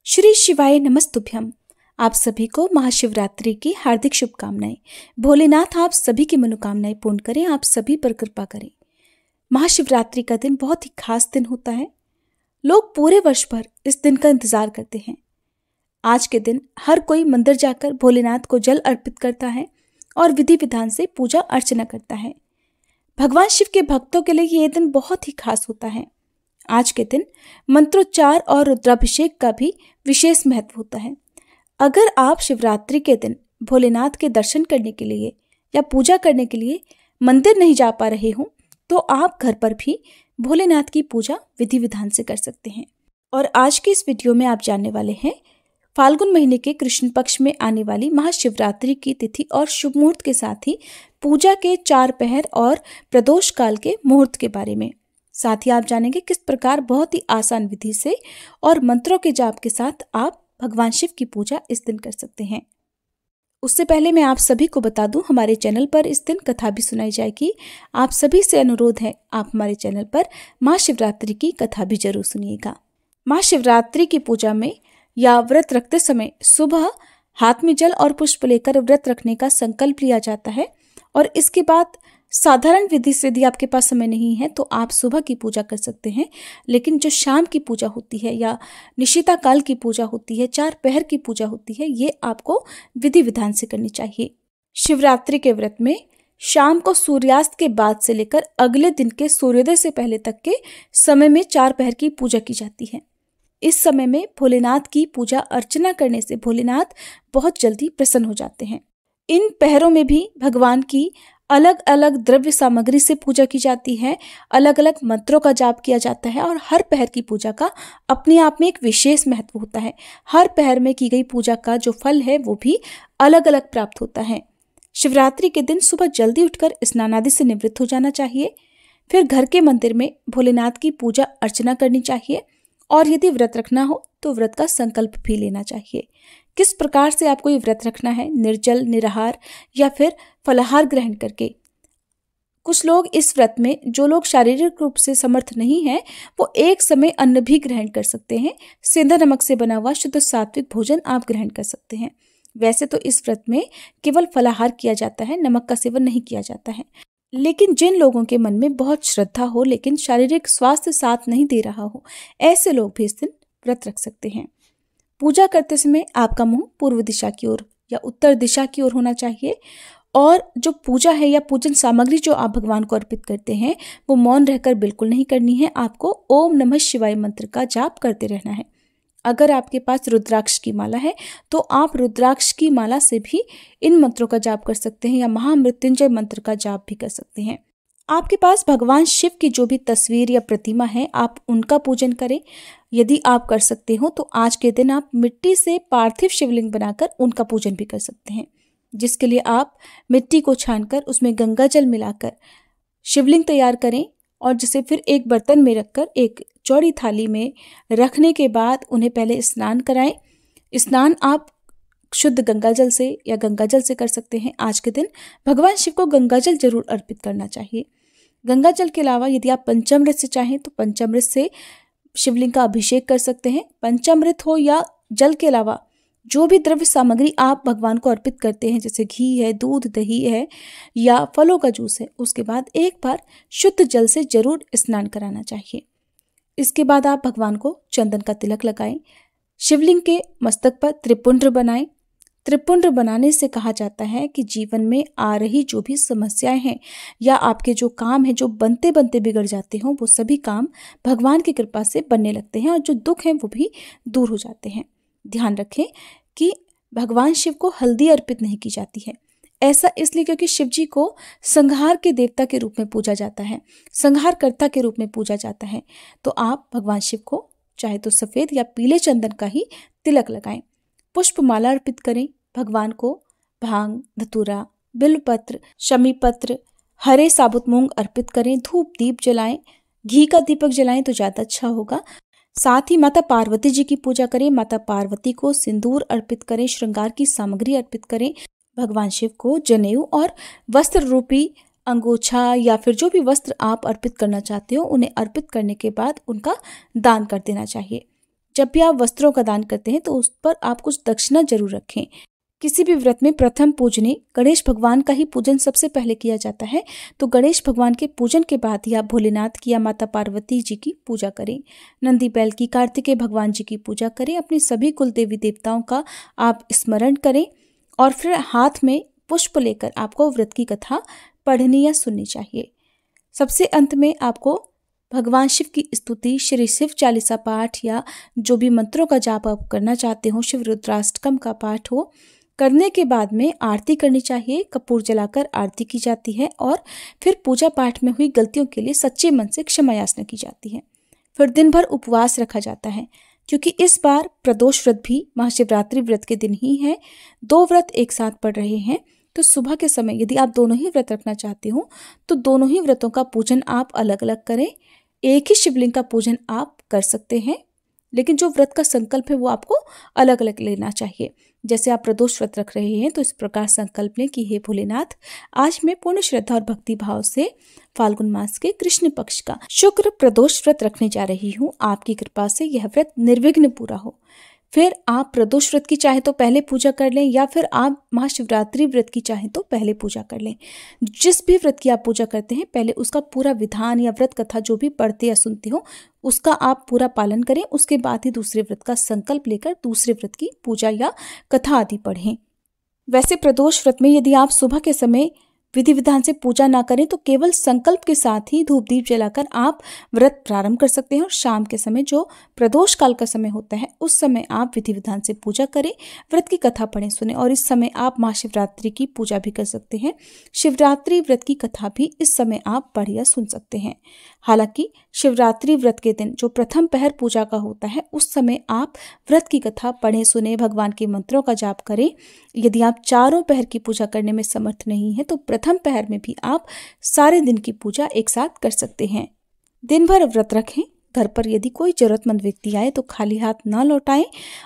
श्री शिवाय नमस्तुभ्यम। आप सभी को महाशिवरात्रि की हार्दिक शुभकामनाएं। भोलेनाथ आप सभी की मनोकामनाएं पूर्ण करें, आप सभी पर कृपा करें। महाशिवरात्रि का दिन बहुत ही खास दिन होता है। लोग पूरे वर्ष भर इस दिन का इंतजार करते हैं। आज के दिन हर कोई मंदिर जाकर भोलेनाथ को जल अर्पित करता है और विधि विधान से पूजा अर्चना करता है। भगवान शिव के भक्तों के लिए ये दिन बहुत ही खास होता है। आज के दिन मंत्रोच्चार और रुद्राभिषेक का भी विशेष महत्व होता है। अगर आप शिवरात्रि के दिन भोलेनाथ के दर्शन करने के लिए या पूजा करने के लिए मंदिर नहीं जा पा रहे हो तो आप घर पर भी भोलेनाथ की पूजा विधि विधान से कर सकते हैं। और आज के इस वीडियो में आप जानने वाले हैं फाल्गुन महीने के कृष्ण पक्ष में आने वाली महाशिवरात्रि की तिथि और शुभ मुहूर्त के साथ ही पूजा के 4 पहर और प्रदोष काल के मुहूर्त के बारे में। साथ ही आप जानेंगे किस प्रकार बहुत ही आसान विधि से और मंत्रों के जाप के साथ आप भगवान शिव की पूजा इस दिन कर सकते हैं। उससे पहले मैं आप सभी को बता दूं, हमारे चैनल पर इस दिन कथा भी सुनाई जाएगी। आप सभी से अनुरोध है, आप हमारे चैनल पर महाशिवरात्रि की कथा भी जरूर सुनिएगा। महाशिवरात्रि की पूजा में या व्रत रखते समय सुबह हाथ में जल और पुष्प लेकर व्रत रखने का संकल्प लिया जाता है और इसके बाद साधारण विधि से यदि आपके पास समय नहीं है तो आप सुबह की पूजा कर सकते हैं। लेकिन जो शाम की पूजा होती है या निशिता काल की पूजा होती है, 4 पहर की पूजा होती है, ये आपको विधि विधान से करनी चाहिए। शिवरात्रि के व्रत में शाम को सूर्यास्त के बाद से लेकर अगले दिन के सूर्योदय से पहले तक के समय में 4 पहर की पूजा की जाती है। इस समय में भोलेनाथ की पूजा अर्चना करने से भोलेनाथ बहुत जल्दी प्रसन्न हो जाते हैं। इन पहरों में भी भगवान की अलग अलग द्रव्य सामग्री से पूजा की जाती है, अलग अलग मंत्रों का जाप किया जाता है और हर पहर की पूजा का अपने आप में एक विशेष महत्व होता है। हर पहर में की गई पूजा का जो फल है वो भी अलग अलग प्राप्त होता है। शिवरात्रि के दिन सुबह जल्दी उठकर स्नान आदि से निवृत्त हो जाना चाहिए। फिर घर के मंदिर में भोलेनाथ की पूजा अर्चना करनी चाहिए और यदि व्रत रखना हो तो व्रत का संकल्प भी लेना चाहिए। किस प्रकार से आपको ये व्रत रखना है, निर्जल, निराहार या फिर फलाहार ग्रहण करके। कुछ लोग इस व्रत में, जो लोग शारीरिक रूप से समर्थ नहीं है, वो एक समय अन्न भी ग्रहण कर सकते हैं। सेंधा नमक से बना हुआ शुद्ध सात्विक भोजन आप ग्रहण कर सकते हैं। वैसे तो इस व्रत में केवल फलाहार किया जाता है, नमक का सेवन नहीं किया जाता है। लेकिन जिन लोगों के मन में बहुत श्रद्धा हो लेकिन शारीरिक स्वास्थ्य साथ नहीं दे रहा हो, ऐसे लोग भी इस दिन व्रत रख सकते हैं। पूजा करते समय आपका मुंह पूर्व दिशा की ओर या उत्तर दिशा की ओर होना चाहिए और जो पूजा है या पूजन सामग्री जो आप भगवान को अर्पित करते हैं वो मौन रहकर बिल्कुल नहीं करनी है। आपको ओम नमः शिवाय मंत्र का जाप करते रहना है। अगर आपके पास रुद्राक्ष की माला है तो आप रुद्राक्ष की माला से भी इन मंत्रों का जाप कर सकते हैं या महामृत्युंजय मंत्र का जाप भी कर सकते हैं। आपके पास भगवान शिव की जो भी तस्वीर या प्रतिमा है आप उनका पूजन करें। यदि आप कर सकते हो तो आज के दिन आप मिट्टी से पार्थिव शिवलिंग बनाकर उनका पूजन भी कर सकते हैं, जिसके लिए आप मिट्टी को छानकर उसमें गंगा जल मिलाकर शिवलिंग तैयार करें और जिसे फिर एक बर्तन में रखकर एक चौड़ी थाली में रखने के बाद उन्हें पहले स्नान कराएं। स्नान आप शुद्ध गंगा जल से या गंगा जल से कर सकते हैं। आज के दिन भगवान शिव को गंगा जल जरूर अर्पित करना चाहिए। गंगा जल के अलावा यदि आप पंचामृत से चाहें तो पंचामृत से शिवलिंग का अभिषेक कर सकते हैं। पंचामृत हो या जल के अलावा जो भी द्रव्य सामग्री आप भगवान को अर्पित करते हैं, जैसे घी है, दूध, दही है या फलों का जूस है, उसके बाद एक बार शुद्ध जल से जरूर स्नान कराना चाहिए। इसके बाद आप भगवान को चंदन का तिलक लगाएं। शिवलिंग के मस्तक पर त्रिपुंड्र बनाएं। त्रिपुंड्र बनाने से कहा जाता है कि जीवन में आ रही जो भी समस्याएं हैं या आपके जो काम है जो बनते बनते बिगड़ जाते हों, वो सभी काम भगवान की कृपा से बनने लगते हैं और जो दुख हैं वो भी दूर हो जाते हैं। ध्यान रखें कि भगवान शिव को हल्दी अर्पित नहीं की जाती है। ऐसा इसलिए क्योंकि शिव जी को संहार के देवता के रूप में पूजा जाता है, संहारकर्ता के रूप में पूजा जाता है। तो आप भगवान शिव को चाहे तो सफेद या पीले चंदन का ही तिलक लगाएं। पुष्पमाला अर्पित करें। भगवान को भांग, धतूरा, बिल्वपत्र, शमी पत्र, हरे साबुत मूंग अर्पित करें। धूप दीप जलाएं। घी का दीपक जलाएं तो ज्यादा अच्छा होगा। साथ ही माता पार्वती जी की पूजा करें। माता पार्वती को सिंदूर अर्पित करें, श्रृंगार की सामग्री अर्पित करें। भगवान शिव को जनेऊ और वस्त्र रूपी अंगोछा या फिर जो भी वस्त्र आप अर्पित करना चाहते हो उन्हें अर्पित करने के बाद उनका दान कर देना चाहिए। जब भी आप वस्त्रों का दान करते हैं तो उस पर आप कुछ दक्षिणा जरूर रखें। किसी भी व्रत में प्रथम पूजनीय गणेश भगवान का ही पूजन सबसे पहले किया जाता है, तो गणेश भगवान के पूजन के बाद ही आप भोलेनाथ की या माता पार्वती जी की पूजा करें, नंदी बैल की, कार्तिकेय भगवान जी की पूजा करें, अपने सभी कुल देवी देवताओं का आप स्मरण करें और फिर हाथ में पुष्प लेकर आपको व्रत की कथा पढ़नी या सुननी चाहिए। सबसे अंत में आपको भगवान शिव की स्तुति, श्री शिव चालीसा पाठ या जो भी मंत्रों का जाप आप करना चाहते हो, शिव रुद्राष्टकम का पाठ हो, करने के बाद में आरती करनी चाहिए। कपूर जलाकर आरती की जाती है और फिर पूजा पाठ में हुई गलतियों के लिए सच्चे मन से क्षमा याचना की जाती है। फिर दिन भर उपवास रखा जाता है, क्योंकि इस बार प्रदोष व्रत भी महाशिवरात्रि व्रत के दिन ही है। 2 व्रत एक साथ पड़ रहे हैं, तो सुबह के समय यदि आप दोनों ही व्रत रखना चाहते हो तो दोनों ही व्रतों का पूजन आप अलग अलग करें। एक ही शिवलिंग का पूजन आप कर सकते हैं, लेकिन जो व्रत का संकल्प है वो आपको अलग अलग लेना चाहिए। जैसे आप प्रदोष व्रत रख रहे हैं तो इस प्रकार संकल्प लें कि हे भोलेनाथ, आज मैं पूर्ण श्रद्धा और भक्ति भाव से फाल्गुन मास के कृष्ण पक्ष का शुक्र प्रदोष व्रत रखने जा रही हूँ। आपकी कृपा से यह व्रत निर्विघ्न पूरा हो। फिर आप प्रदोष व्रत की चाहे तो पहले पूजा कर लें या फिर आप महाशिवरात्रि व्रत की चाहे तो पहले पूजा कर लें। जिस भी व्रत की आप पूजा करते हैं पहले उसका पूरा विधान या व्रत कथा जो भी पढ़ते या सुनते हो उसका आप पूरा पालन करें। उसके बाद ही दूसरे व्रत का संकल्प लेकर दूसरे व्रत की पूजा या कथा आदि पढ़ें। वैसे प्रदोष व्रत में यदि आप सुबह के समय विधि विधान से पूजा ना करें तो केवल संकल्प के साथ ही धूप दीप जलाकर आप व्रत प्रारंभ कर सकते हैं और शाम के समय जो प्रदोष काल का समय होता है उस समय आप विधि विधान से पूजा करें, व्रत की कथा पढ़ें सुने और इस समय आप महाशिवरात्रि की पूजा भी कर सकते हैं। शिवरात्रि व्रत की कथा भी इस समय आप पढ़ या सुन सकते हैं। हालांकि शिवरात्रि व्रत के दिन जो प्रथम पहर पूजा का होता है उस समय आप व्रत की कथा पढ़ें सुने, भगवान के मंत्रों का जाप करें। यदि आप चारों पहर की पूजा करने में समर्थ नहीं है तो प्रथम पहर में भी आप सारे दिन की पूजा एक साथ कर सकते हैं। दिन भर व्रत रखें। घर पर यदि कोई जरूरतमंद व्यक्ति आए तो खाली हाथ ना लौटाएं।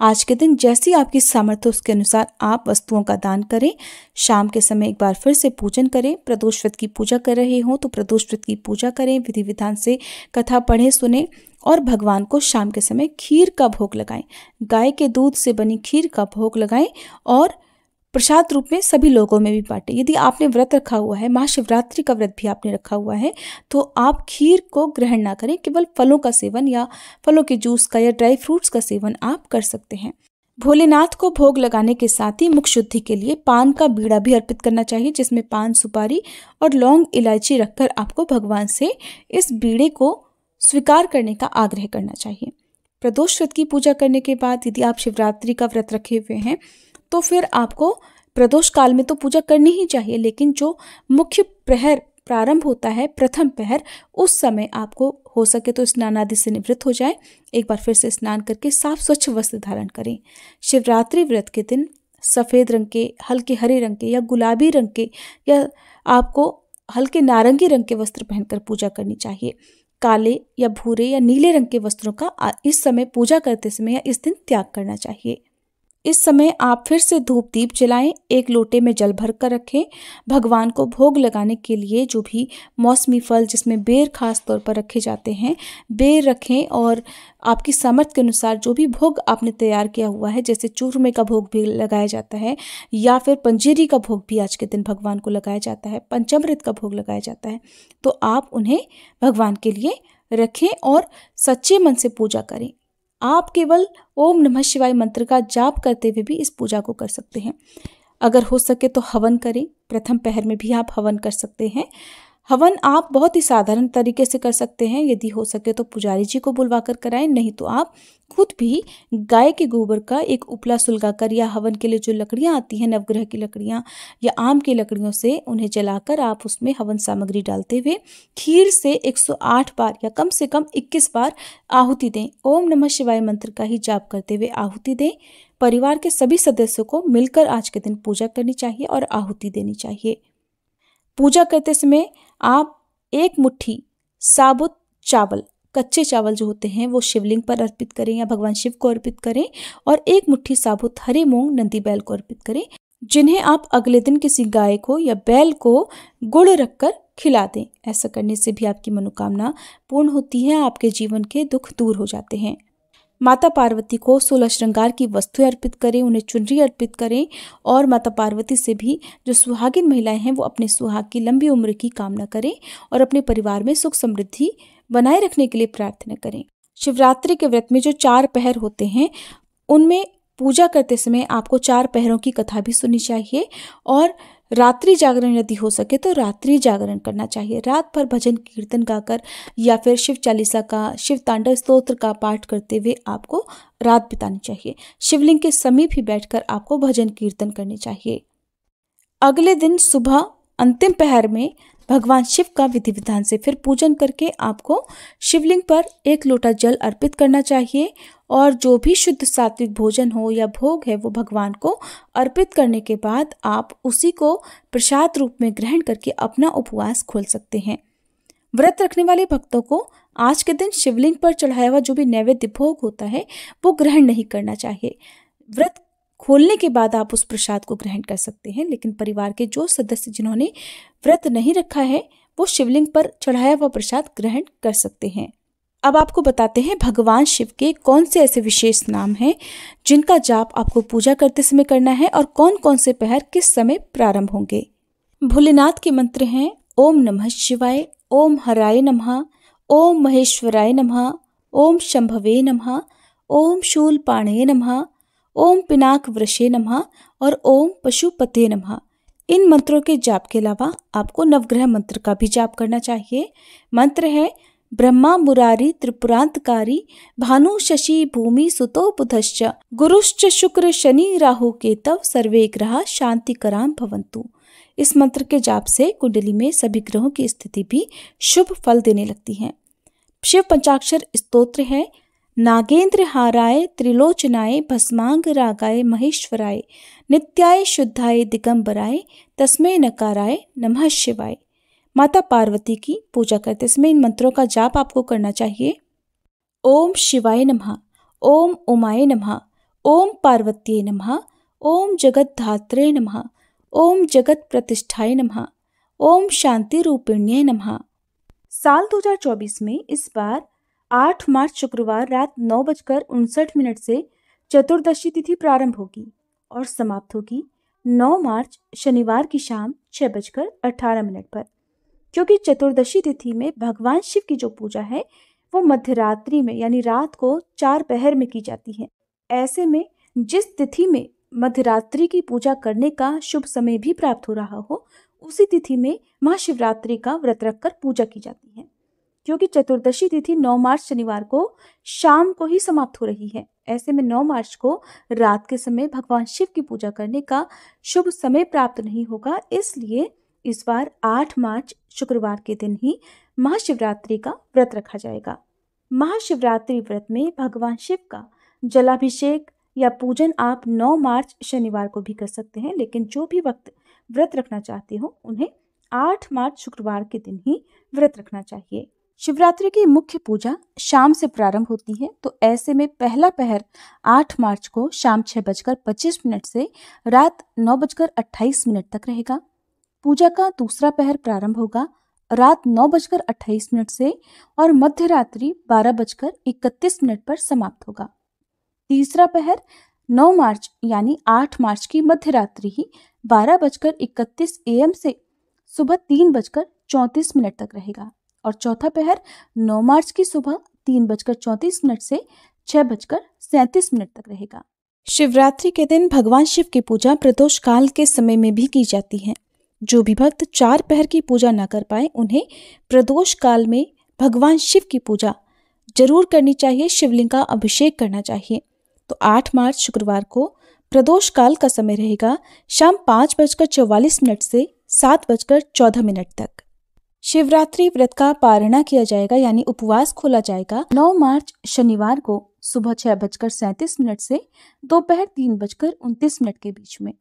आज के दिन जैसी आपकी सामर्थ्य उसके अनुसार आप वस्तुओं का दान करें। शाम के समय एक बार फिर से पूजन करें। प्रदोष व्रत की पूजा कर रहे हो तो प्रदोष व्रत की पूजा करें, विधि विधान से कथा पढ़ें सुने और भगवान को शाम के समय खीर का भोग लगाएं। गाय के दूध से बनी खीर का भोग लगाएं और प्रसाद रूप में सभी लोगों में भी बांटे। यदि आपने व्रत रखा हुआ है, महाशिवरात्रि का व्रत भी आपने रखा हुआ है, तो आप खीर को ग्रहण ना करें, केवल फलों का सेवन या फलों के जूस का या ड्राई फ्रूट्स का सेवन आप कर सकते हैं। भोलेनाथ को भोग लगाने के साथ ही मुख शुद्धि के लिए पान का बीड़ा भी अर्पित करना चाहिए, जिसमें पान, सुपारी और लौंग इलायची रखकर आपको भगवान से इस बीड़े को स्वीकार करने का आग्रह करना चाहिए। प्रदोष व्रत की पूजा करने के बाद यदि आप शिवरात्रि का व्रत रखे हुए हैं तो फिर आपको प्रदोष काल में तो पूजा करनी ही चाहिए, लेकिन जो मुख्य प्रहर प्रारंभ होता है प्रथम पहर, उस समय आपको हो सके तो स्नान आदि से निवृत्त हो जाए। एक बार फिर से स्नान करके साफ स्वच्छ वस्त्र धारण करें। शिवरात्रि व्रत के दिन सफ़ेद रंग के, हल्के हरे रंग के या गुलाबी रंग के या आपको हल्के नारंगी रंग के वस्त्र पहनकर पूजा करनी चाहिए। काले या भूरे या नीले रंग के वस्त्रों का इस समय पूजा करते समय या इस दिन त्याग करना चाहिए। इस समय आप फिर से धूप दीप जलाएं, एक लोटे में जल भर कर रखें। भगवान को भोग लगाने के लिए जो भी मौसमी फल, जिसमें बेर खास तौर पर रखे जाते हैं, बेर रखें और आपकी सामर्थ्य के अनुसार जो भी भोग आपने तैयार किया हुआ है, जैसे चूरमे का भोग भी लगाया जाता है या फिर पंजीरी का भोग भी आज के दिन भगवान को लगाया जाता है, पंचामृत का भोग लगाया जाता है, तो आप उन्हें भगवान के लिए रखें और सच्चे मन से पूजा करें। आप केवल ओम नमः शिवाय मंत्र का जाप करते हुए भी इस पूजा को कर सकते हैं। अगर हो सके तो हवन करें। प्रथम पहर में भी आप हवन कर सकते हैं। हवन आप बहुत ही साधारण तरीके से कर सकते हैं। यदि हो सके तो पुजारी जी को बुलवा कर कराएं, नहीं तो आप खुद भी गाय के गोबर का एक उपला सुलगाकर या हवन के लिए जो लकड़ियां आती हैं, नवग्रह की लकड़ियां या आम की लकड़ियों से उन्हें जलाकर आप उसमें हवन सामग्री डालते हुए खीर से 108 बार या कम से कम 21 बार आहुति दें। ओम नमः शिवाय मंत्र का ही जाप करते हुए आहुति दें। परिवार के सभी सदस्यों को मिलकर आज के दिन पूजा करनी चाहिए और आहुति देनी चाहिए। पूजा करते समय आप एक मुट्ठी साबुत चावल, कच्चे चावल जो होते हैं वो शिवलिंग पर अर्पित करें या भगवान शिव को अर्पित करें और एक मुट्ठी साबुत हरे मूंग नंदी बैल को अर्पित करें, जिन्हें आप अगले दिन किसी गाय को या बैल को गुड़ रखकर खिला दें। ऐसा करने से भी आपकी मनोकामना पूर्ण होती है, आपके जीवन के दुख दूर हो जाते हैं। माता पार्वती को 16 श्रृंगार की वस्तुएं अर्पित करें, उन्हें चुनरी अर्पित करें और माता पार्वती से भी जो सुहागिन महिलाएं हैं वो अपने सुहाग की लंबी उम्र की कामना करें और अपने परिवार में सुख समृद्धि बनाए रखने के लिए प्रार्थना करें। शिवरात्रि के व्रत में जो 4 पहर होते हैं उनमें पूजा करते समय आपको 4 पहरों की कथा भी सुननी चाहिए और रात्रि जागरण यदि हो सके तो रात्रि जागरण करना चाहिए। रात भर भजन कीर्तन गाकर या फिर शिव चालीसा का, शिव तांडव स्तोत्र का पाठ करते हुए आपको रात बितानी चाहिए। शिवलिंग के समीप ही बैठकर आपको भजन कीर्तन करनी चाहिए। अगले दिन सुबह अंतिम पहर में भगवान शिव का विधि विधान से फिर पूजन करके आपको शिवलिंग पर 1 लोटा जल अर्पित करना चाहिए और जो भी शुद्ध सात्विक भोजन हो या भोग है वो भगवान को अर्पित करने के बाद आप उसी को प्रसाद रूप में ग्रहण करके अपना उपवास खोल सकते हैं। व्रत रखने वाले भक्तों को आज के दिन शिवलिंग पर चढ़ाया हुआ जो भी नैवेद्य भोग होता है वो ग्रहण नहीं करना चाहिए। व्रत खोलने के बाद आप उस प्रसाद को ग्रहण कर सकते हैं, लेकिन परिवार के जो सदस्य जिन्होंने व्रत नहीं रखा है वो शिवलिंग पर चढ़ाया हुआ प्रसाद ग्रहण कर सकते हैं। अब आपको बताते हैं भगवान शिव के कौन से ऐसे विशेष नाम हैं जिनका जाप आपको पूजा करते समय करना है और कौन कौन से पहर किस समय प्रारंभ होंगे। भोलेनाथ के मंत्र हैं ओम नमः शिवाय, ओम हराय नमः, ओम महेश्वराय नमः, ओम शंभवे नमः, ओम शूलपाणये नमः, ओम पिनाक वृषे नमः और ओम पशुपते नमः। इन मंत्रों के जाप के अलावा आपको नवग्रह मंत्र का भी जाप करना चाहिए। मंत्र है ब्रह्मा मुरारी त्रिपुरांतकारी भानु शशि भूमि सुतो बुधश्च गुरुश्च शुक्र शनि राहु केतव सर्वे ग्रह शांतिकराम भवन्तु। इस मंत्र के जाप से कुंडली में सभी ग्रहों की स्थिति भी शुभ फल देने लगती है। शिव पंचाक्षर स्तोत्र है नागेंद्र हाराय त्रिलोचनाय भस्मांग रागाय महेश्वराय नित्याय शुद्धाय दिगंबराय तस्मै नकाराय नमः शिवाय। माता पार्वती की पूजा करते समय इन मंत्रों का जाप आपको करना चाहिए। ओम शिवाय नमः, ओम उमाय नमः, ओम पार्वत्यै नमः, ओम जगद्धात्रे नमः, ओम जगत प्रतिष्ठाय नमः, ओम शांति रूपिण्ये नमः। साल 2024 में इस बार 8 मार्च शुक्रवार रात 9:59 से चतुर्दशी तिथि प्रारंभ होगी और समाप्त होगी 9 मार्च शनिवार की शाम 6:18 पर। क्योंकि चतुर्दशी तिथि में भगवान शिव की जो पूजा है वो मध्यरात्रि में यानी रात को 4 पहर में की जाती है। ऐसे में जिस तिथि में मध्यरात्रि की पूजा करने का शुभ समय भी प्राप्त हो रहा हो उसी तिथि में महाशिवरात्रि का व्रत रखकर पूजा की जाती है। क्योंकि चतुर्दशी तिथि 9 मार्च शनिवार को शाम को ही समाप्त हो रही है, ऐसे में 9 मार्च को रात के समय भगवान शिव की पूजा करने का शुभ समय प्राप्त नहीं होगा। इसलिए इस बार 8 मार्च शुक्रवार के दिन ही महाशिवरात्रि का व्रत रखा जाएगा। महाशिवरात्रि व्रत में भगवान शिव का जलाभिषेक या पूजन आप 9 मार्च शनिवार को भी कर सकते हैं, लेकिन जो भी वक्त व्रत रखना चाहते हो उन्हें 8 मार्च शुक्रवार के दिन ही व्रत रखना चाहिए। शिवरात्रि की मुख्य पूजा शाम से प्रारंभ होती है, तो ऐसे में पहला पहर 8 मार्च को शाम 6:25 से रात 9:28 तक रहेगा। पूजा का दूसरा पहर प्रारंभ होगा रात 9:28 से और मध्य रात्रि 12:31 पर समाप्त होगा। तीसरा पहर 9 मार्च यानी 8 मार्च की मध्य रात्रि ही 12:31 AM से सुबह 3:34 तक रहेगा और चौथा पहर 9 मार्च की सुबह 3:34 से 6:37 तक रहेगा। शिवरात्रि के दिन भगवान शिव की पूजा प्रदोष काल के समय में भी की जाती है। जो भी भक्त 4 पहर की पूजा न कर पाए उन्हें प्रदोष काल में भगवान शिव की पूजा जरूर करनी चाहिए, शिवलिंग का अभिषेक करना चाहिए। तो 8 मार्च शुक्रवार को प्रदोष काल का समय रहेगा शाम 5:44 से 7:14 तक। शिवरात्रि व्रत का पारणा किया जाएगा यानी उपवास खोला जाएगा 9 मार्च शनिवार को सुबह 6:37 से दोपहर 3:29 के बीच में।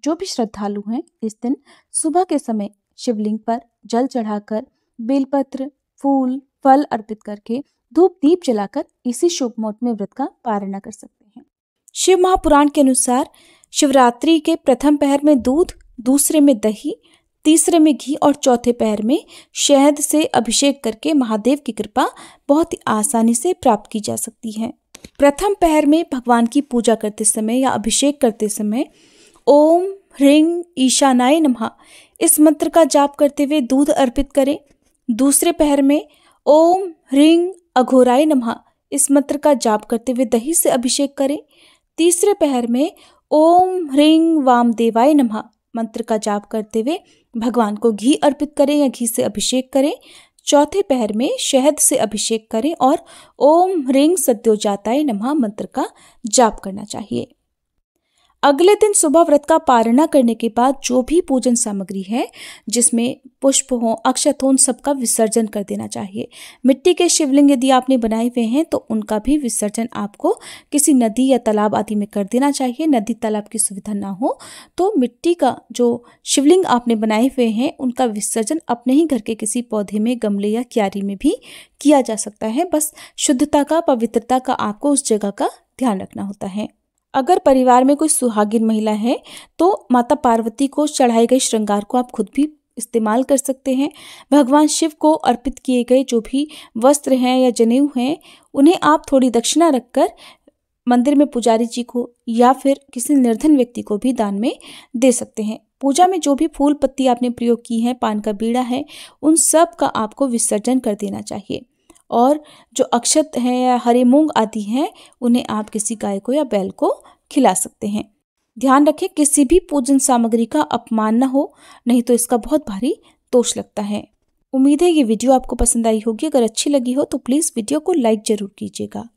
जो भी श्रद्धालु हैं इस दिन सुबह के समय शिवलिंग पर जल चढ़ाकर बेलपत्र, फूल, फल अर्पित करके धूप दीप जलाकर इसी शुभ मुहूर्त में व्रत का पारणा कर सकते हैं। शिव महापुराण के अनुसार शिवरात्रि के प्रथम पहर में दूध, दूसरे में दही, तीसरे में घी और चौथे पहर में शहद से अभिषेक करके महादेव की कृपा बहुत ही आसानी से प्राप्त की जा सकती है। प्रथम पहर में भगवान की पूजा करते समय या अभिषेक करते समय ओम ह्रीं ईशानाय नमः इस मंत्र का जाप करते हुए दूध अर्पित करें। दूसरे पहर में ओम ह्रीं अघोराय नमः इस मंत्र का जाप करते हुए दही से अभिषेक करें। तीसरे पहर में ओम ह्रीं वामदेवाय नमः मंत्र का जाप करते हुए भगवान को घी अर्पित करें या घी से अभिषेक करें। चौथे पहर में शहद से अभिषेक करें और ओम ह्रीं सद्योजाताय नमः मंत्र का जाप करना चाहिए। अगले दिन सुबह व्रत का पारणा करने के बाद जो भी पूजन सामग्री है जिसमें पुष्प हो, अक्षत हो, उन सबका विसर्जन कर देना चाहिए। मिट्टी के शिवलिंग यदि आपने बनाए हुए हैं तो उनका भी विसर्जन आपको किसी नदी या तालाब आदि में कर देना चाहिए। नदी तालाब की सुविधा ना हो तो मिट्टी का जो शिवलिंग आपने बनाए हुए हैं उनका विसर्जन अपने ही घर के किसी पौधे में, गमले या क्यारी में भी किया जा सकता है। बस शुद्धता का, पवित्रता का आपको उस जगह का ध्यान रखना होता है। अगर परिवार में कोई सुहागिन महिला है तो माता पार्वती को चढ़ाए गए श्रृंगार को आप खुद भी इस्तेमाल कर सकते हैं। भगवान शिव को अर्पित किए गए जो भी वस्त्र हैं या जनेऊ हैं उन्हें आप थोड़ी दक्षिणा रखकर मंदिर में पुजारी जी को या फिर किसी निर्धन व्यक्ति को भी दान में दे सकते हैं। पूजा में जो भी फूल पत्ती आपने प्रयोग की है, पान का बीड़ा है, उन सब का आपको विसर्जन कर देना चाहिए। और जो अक्षत हैं या हरे मूंग आदि हैं उन्हें आप किसी गाय को या बैल को खिला सकते हैं। ध्यान रखें किसी भी पूजन सामग्री का अपमान न हो, नहीं तो इसका बहुत भारी दोष लगता है। उम्मीद है ये वीडियो आपको पसंद आई होगी। अगर अच्छी लगी हो तो प्लीज़ वीडियो को लाइक जरूर कीजिएगा।